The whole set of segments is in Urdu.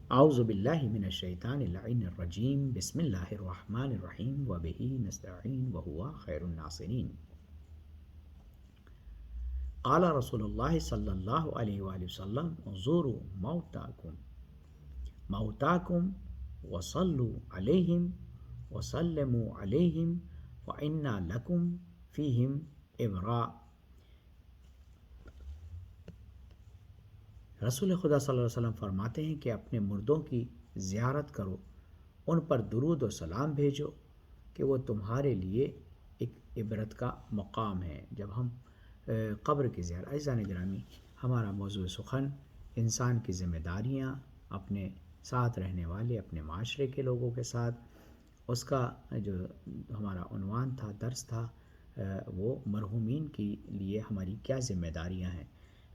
اعوذ باللہ من الشیطان اللعین الرجیم بسم اللہ الرحمن الرحیم وبہ نستعین وہو خیر الناصرین۔ قال رسول اللہ صلی اللہ علیہ وآلہ وسلم زوروا موتاکم وصلوا علیہم وسلموا علیہم فإنا لکم فیہم عبرا۔ رسول خدا صلی اللہ علیہ وسلم فرماتے ہیں کہ اپنے مردوں کی زیارت کرو، ان پر درود و سلام بھیجو کہ وہ تمہارے لیے ایک عبرت کا مقام ہے۔ جب ہم قبر کی زیارت، عزیزان گرامی، ہمارا موضوع سخن انسان کی ذمہ داریاں، اپنے ساتھ رہنے والے اپنے معاشرے کے لوگوں کے ساتھ، اس کا جو ہمارا عنوان تھا، درس تھا، وہ مرحومین کے لیے ہماری کیا ذمہ داریاں ہیں۔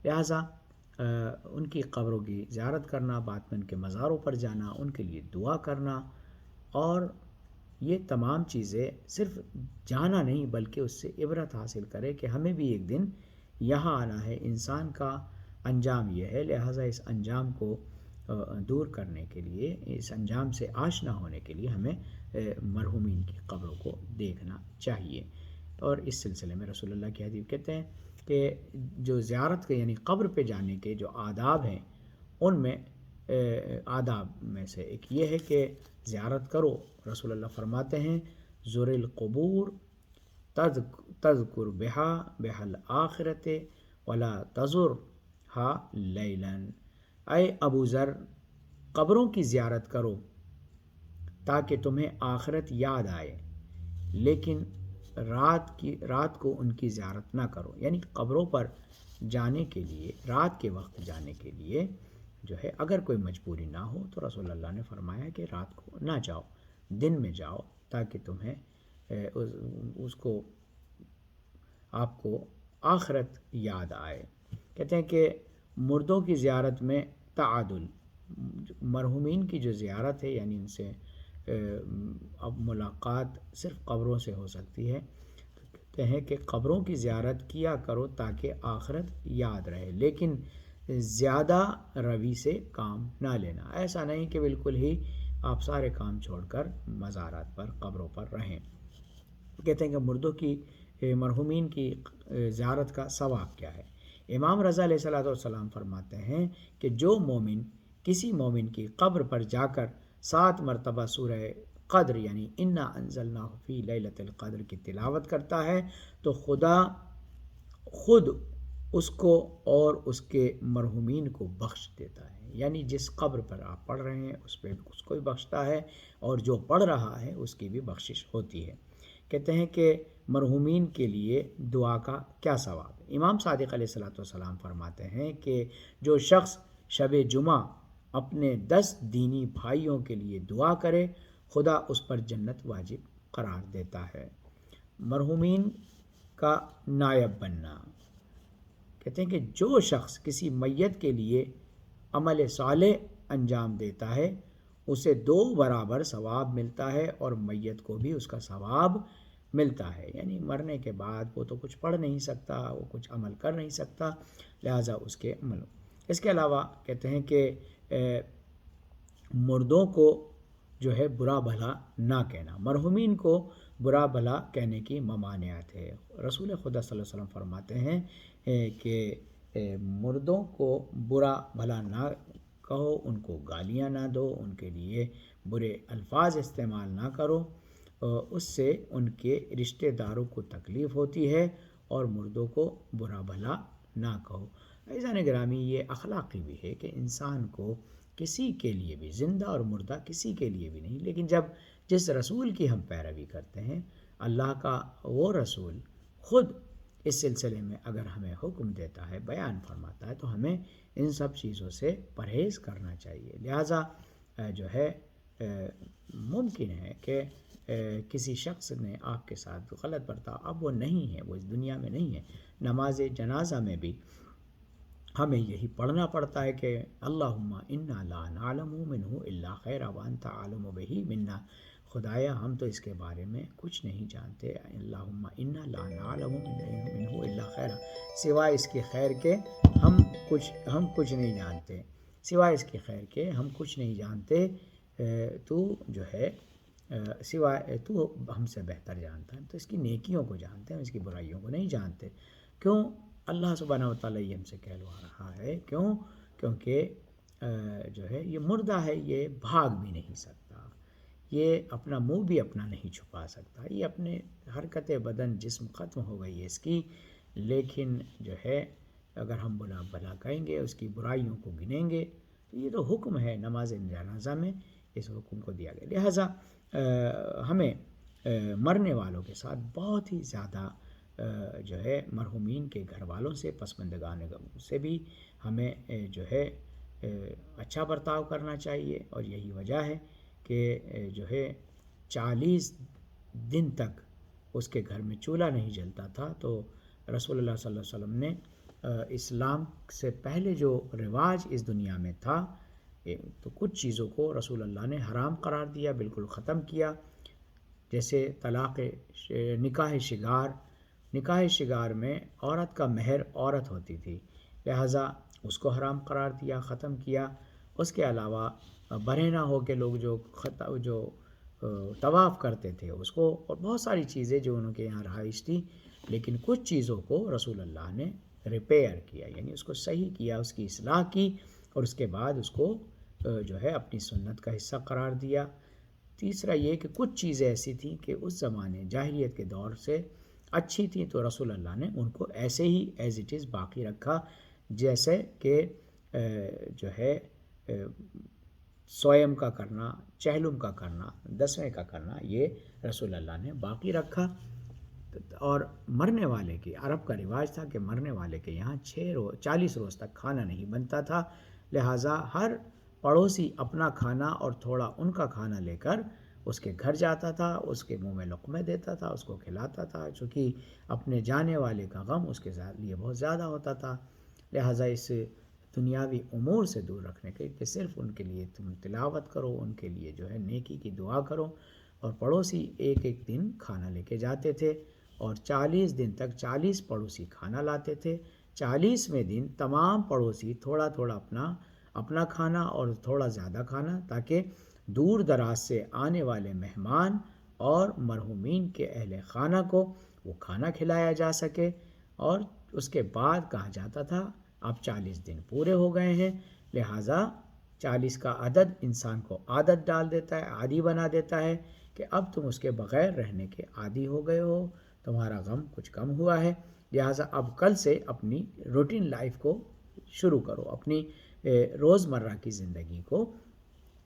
لہٰذا ان کی قبروں کی زیارت کرنا، بعد میں ان کے مزاروں پر جانا، ان کے لیے دعا کرنا، اور یہ تمام چیزیں صرف جانا نہیں بلکہ اس سے عبرت حاصل کرے کہ ہمیں بھی ایک دن یہاں آنا ہے۔ انسان کا انجام یہ ہے، لہٰذا اس انجام کو دور کرنے کے لیے، اس انجام سے آشنا ہونے کے لیے ہمیں مرحومین کی قبروں کو دیکھنا چاہیے۔ اور اس سلسلے میں رسول اللہ کی حدیث کہتے ہیں کہ جو زیارت کے یعنی قبر پہ جانے کے جو آداب ہیں، ان میں آداب میں سے ایک یہ ہے کہ زیارت کرو۔ رسول اللہ فرماتے ہیں زور القبور تذکر بہا الآخرت ولا تزرہا لیلا۔ اے ابو ذر، قبروں کی زیارت کرو تاکہ تمہیں آخرت یاد آئے، لیکن رات کو ان کی زیارت نہ کرو۔ یعنی قبروں پر جانے کے لیے، رات کے وقت جانے کے لیے جو ہے، اگر کوئی مجبوری نہ ہو تو رسول اللہ نے فرمایا کہ رات کو نہ جاؤ، دن میں جاؤ، تاکہ تمہیں آپ کو آخرت یاد آئے۔ کہتے ہیں کہ مردوں کی زیارت میں تعادل، مرحومین کی جو زیارت ہے یعنی ان سے اب ملاقات صرف قبروں سے ہو سکتی ہے، تو کہتے ہیں کہ قبروں کی زیارت کیا کرو تاکہ آخرت یاد رہے، لیکن زیادہ روی سے کام نہ لینا۔ ایسا نہیں کہ بالکل ہی آپ سارے کام چھوڑ کر مزارات پر، قبروں پر رہیں۔ کہتے ہیں کہ مردوں کی، مرحومین کی زیارت کا ثواب کیا ہے۔ امام رضا علیہ السلام فرماتے ہیں کہ جو مومن کسی مومن کی قبر پر جا کر 7 مرتبہ سورہ قدر یعنی انا انزلناہ فی لیلۃ القدر کی تلاوت کرتا ہے تو خدا خود اس کو اور اس کے مرحومین کو بخش دیتا ہے۔ یعنی جس قبر پر آپ پڑھ رہے ہیں اس پہ اس کو بھی بخشتا ہے، اور جو پڑھ رہا ہے اس کی بھی بخشش ہوتی ہے۔ کہتے ہیں کہ مرحومین کے لیے دعا کا کیا ثواب ہے۔ امام صادق علیہ السلام فرماتے ہیں کہ جو شخص شب جمعہ اپنے 10 دینی بھائیوں کے لیے دعا کرے، خدا اس پر جنت واجب قرار دیتا ہے۔ مرحومین کا نائب بننا، کہتے ہیں کہ جو شخص کسی میت کے لیے عمل صالح انجام دیتا ہے اسے 2 برابر ثواب ملتا ہے، اور میت کو بھی اس کا ثواب ملتا ہے۔ یعنی مرنے کے بعد وہ تو کچھ پڑھ نہیں سکتا، وہ کچھ عمل کر نہیں سکتا، لہٰذا اس کے عمل۔ اس کے علاوہ کہتے ہیں کہ مردوں کو جو ہے برا بھلا نہ کہنا، مرحومین کو برا بھلا کہنے کی ممانعت ہے۔ رسول خدا صلی اللہ علیہ وسلم فرماتے ہیں کہ مردوں کو برا بھلا نہ کہو، ان کو گالیاں نہ دو، ان کے لیے برے الفاظ استعمال نہ کرو، اس سے ان کے رشتہ داروں کو تکلیف ہوتی ہے، اور مردوں کو برا بھلا نہ کہو۔ عزیزان گرامی، یہ اخلاقی بھی ہے کہ انسان کو کسی کے لیے بھی، زندہ اور مردہ کسی کے لیے بھی نہیں، لیکن جس رسول کی ہم پیروی کرتے ہیں، اللہ کا وہ رسول خود اس سلسلے میں اگر ہمیں حکم دیتا ہے، بیان فرماتا ہے، تو ہمیں ان سب چیزوں سے پرہیز کرنا چاہیے۔ لہٰذا جو ہے ممکن ہے کہ کسی شخص نے آپ کے ساتھ غلط برتاؤ، اب وہ نہیں ہے، وہ اس دنیا میں نہیں ہے۔ نماز جنازہ میں بھی ہمیں یہی پڑھنا پڑتا ہے کہ اللہم انا لا نعلم منہ الا خیرا وانت عالم بہ منا۔ خدایا ہم تو اس کے بارے میں کچھ نہیں جانتے، اللہم انا لا نعلم منہ الا خیرا، سوائے اس کے خیر کے ہم کچھ نہیں جانتے۔ سوائے اس کے خیر کے ہم کچھ نہیں جانتے، تو جو ہے سوائے تو ہم سے بہتر جانتا ہے۔ تو اس کی نیکیوں کو جانتے ہیں، اس کی برائیوں کو نہیں جانتے۔ کیوں؟ اللہ سبحانہ و تعالیٰ یہ ہم سے کہلوا رہا ہے، کیوں؟ کیونکہ جو ہے یہ مردہ ہے، یہ بھاگ بھی نہیں سکتا، یہ اپنا منہ بھی اپنا نہیں چھپا سکتا، یہ اپنے حرکت بدن جسم ختم ہو گئی ہے اس کی، لیکن جو ہے اگر ہم بلا بلا کہیں گے، اس کی برائیوں کو گنیں گے، تو یہ تو حکم ہے نماز جنازہ میں اس حکم کو دیا گیا۔ لہٰذا ہمیں مرنے والوں کے ساتھ بہت ہی زیادہ جو ہے مرحومین کے گھر والوں سے، پسماندگان سے بھی ہمیں جو ہے اچھا برتاؤ کرنا چاہیے، اور یہی وجہ ہے کہ جو ہے 40 دن تک اس کے گھر میں چولہا نہیں جلتا تھا۔ تو رسول اللہ صلی اللہ علیہ وسلم نے اسلام سے پہلے جو رواج اس دنیا میں تھا، تو کچھ چیزوں کو رسول اللہ نے حرام قرار دیا، بالکل ختم کیا، جیسے طلاق نکاح شگار۔ نکاح شگار میں عورت کا مہر عورت ہوتی تھی، لہٰذا اس کو حرام قرار دیا، ختم کیا۔ اس کے علاوہ برہنہ ہو کے لوگ جو طواف کرتے تھے اس کو، اور بہت ساری چیزیں جو ان کے یہاں رہائش تھی، لیکن کچھ چیزوں کو رسول اللہ نے ریپیئر کیا، یعنی اس کو صحیح کیا، اس کی اصلاح کی، اور اس کے بعد اس کو جو ہے اپنی سنت کا حصہ قرار دیا۔ تیسرا یہ کہ کچھ چیزیں ایسی تھیں کہ اس زمانے جاہلیت کے دور سے اچھی تھیں، تو رسول اللہ نے ان کو ایسے ہی ایز اٹ از باقی رکھا، جیسے کہ جو ہے سویم کا کرنا، چہلم کا کرنا، 10ویں کا کرنا، یہ رسول اللہ نے باقی رکھا۔ اور مرنے والے کے عرب کا رواج تھا کہ مرنے والے کے یہاں 40 روز تک کھانا نہیں بنتا تھا، لہٰذا ہر پڑوسی اپنا کھانا اور تھوڑا ان کا کھانا لے کر اس کے گھر جاتا تھا، اس کے منہ میں لقمے دیتا تھا، اس کو کھلاتا تھا، چونکہ اپنے جانے والے کا غم اس کے لیے بہت زیادہ ہوتا تھا۔ لہٰذا اس دنیاوی امور سے دور رکھنے کے کہ صرف ان کے لیے تم تلاوت کرو، ان کے لیے جو ہے نیکی کی دعا کرو، اور پڑوسی ایک ایک دن کھانا لے کے جاتے تھے، اور 40 دن تک 40 پڑوسی کھانا لاتے تھے۔ 40ویں دن تمام پڑوسی تھوڑا تھوڑا اپنا کھانا اور تھوڑا زیادہ کھانا، تاکہ دور دراز سے آنے والے مہمان اور مرحومین کے اہل خانہ کو وہ کھانا کھلایا جا سکے۔ اور اس کے بعد کہا جاتا تھا اب 40 دن پورے ہو گئے ہیں، لہٰذا 40 کا عدد انسان کو عادت ڈال دیتا ہے، عادی بنا دیتا ہے کہ اب تم اس کے بغیر رہنے کے عادی ہو گئے ہو، تمہارا غم کچھ کم ہوا ہے، لہٰذا اب کل سے اپنی روٹین لائف کو شروع کرو، اپنی روزمرہ کی زندگی کو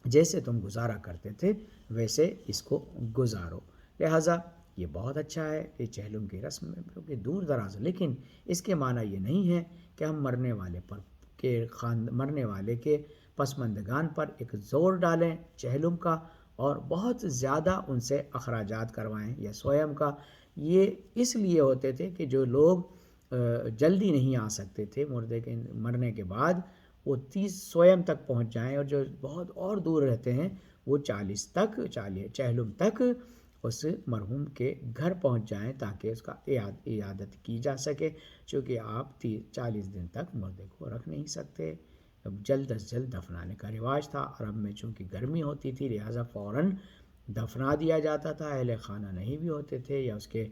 جیسے تم گزارا کرتے تھے ویسے اس کو گزارو۔ لہٰذا یہ بہت اچھا ہے کہ چہلم کی رسم میں کیونکہ دور دراز، لیکن اس کے معنی یہ نہیں ہے کہ ہم مرنے والے کے پسماندگان پر ایک زور ڈالیں چہلم کا، اور بہت زیادہ ان سے اخراجات کروائیں یا سویم کا۔ یہ اس لیے ہوتے تھے کہ جو لوگ جلدی نہیں آ سکتے تھے مرنے کے بعد، وہ 30 سویم تک پہنچ جائیں، اور جو بہت اور دور رہتے ہیں وہ 40 چہلم تک اس مرحوم کے گھر پہنچ جائیں، تاکہ اس کا عیادت کی جا سکے، چونکہ آپ 40 دن تک مردے کو رکھ نہیں سکتے۔ جلد از جلد دفنانے کا رواج تھا عرب میں، چونکہ گرمی ہوتی تھی لہٰذا فوراً دفنا دیا جاتا تھا، اہل خانہ نہیں بھی ہوتے تھے، یا اس کے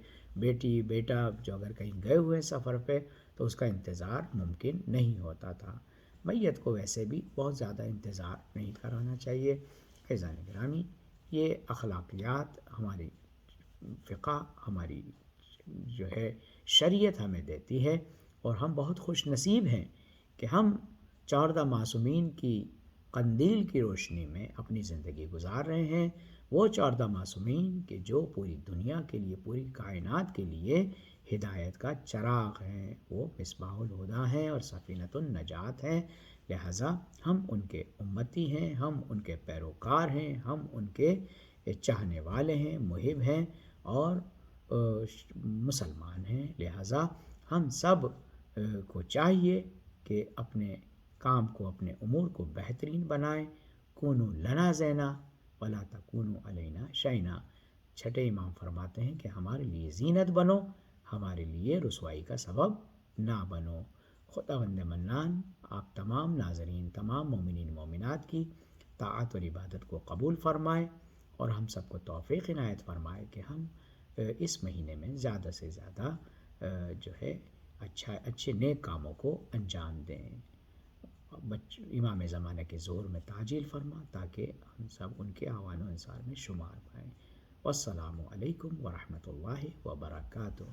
بیٹا جو اگر کہیں گئے ہوئے سفر پہ تو اس کا انتظار ممکن نہیں ہوتا تھا۔ میت کو ویسے بھی بہت زیادہ انتظار نہیں کرانا چاہیے۔ فیضان گرامی، یہ اخلاقیات ہماری فقہ، ہماری جو ہے شریعت ہمیں دیتی ہے، اور ہم بہت خوش نصیب ہیں کہ ہم 14 معصومین کی قندیل کی روشنی میں اپنی زندگی گزار رہے ہیں۔ وہ 14 معصومین کہ جو پوری دنیا کے لیے، پوری کائنات کے لیے ہدایت کا چراغ ہیں، وہ مصباح الہدیٰ ہیں اور سفینۃ النجات ہیں، لہٰذا ہم ان کے امتی ہیں، ہم ان کے پیروکار ہیں، ہم ان کے چاہنے والے ہیں، محب ہیں اور مسلمان ہیں۔ لہٰذا ہم سب کو چاہیے کہ اپنے کام کو، اپنے امور کو بہترین بنائیں۔ کونوا لنا زینا ولا تکونوا علینا شینا۔ چھٹے امام فرماتے ہیں کہ ہمارے لیے زینت بنو، ہمارے لیے رسوائی کا سبب نہ بنو۔ خداوند منان آپ تمام ناظرین، تمام مومنین مومنات کی طاعت اور عبادت کو قبول فرمائے اور ہم سب کو توفیق عنایت فرمائے کہ ہم اس مہینے میں زیادہ سے زیادہ جو ہے اچھے نیک کاموں کو انجام دیں۔ امام زمانہ کے زور میں تعجیل فرما تاکہ ہم سب ان کے اعوان و انصار میں شمار پائیں۔ والسلام علیکم ورحمۃ اللہ وبرکاتہ۔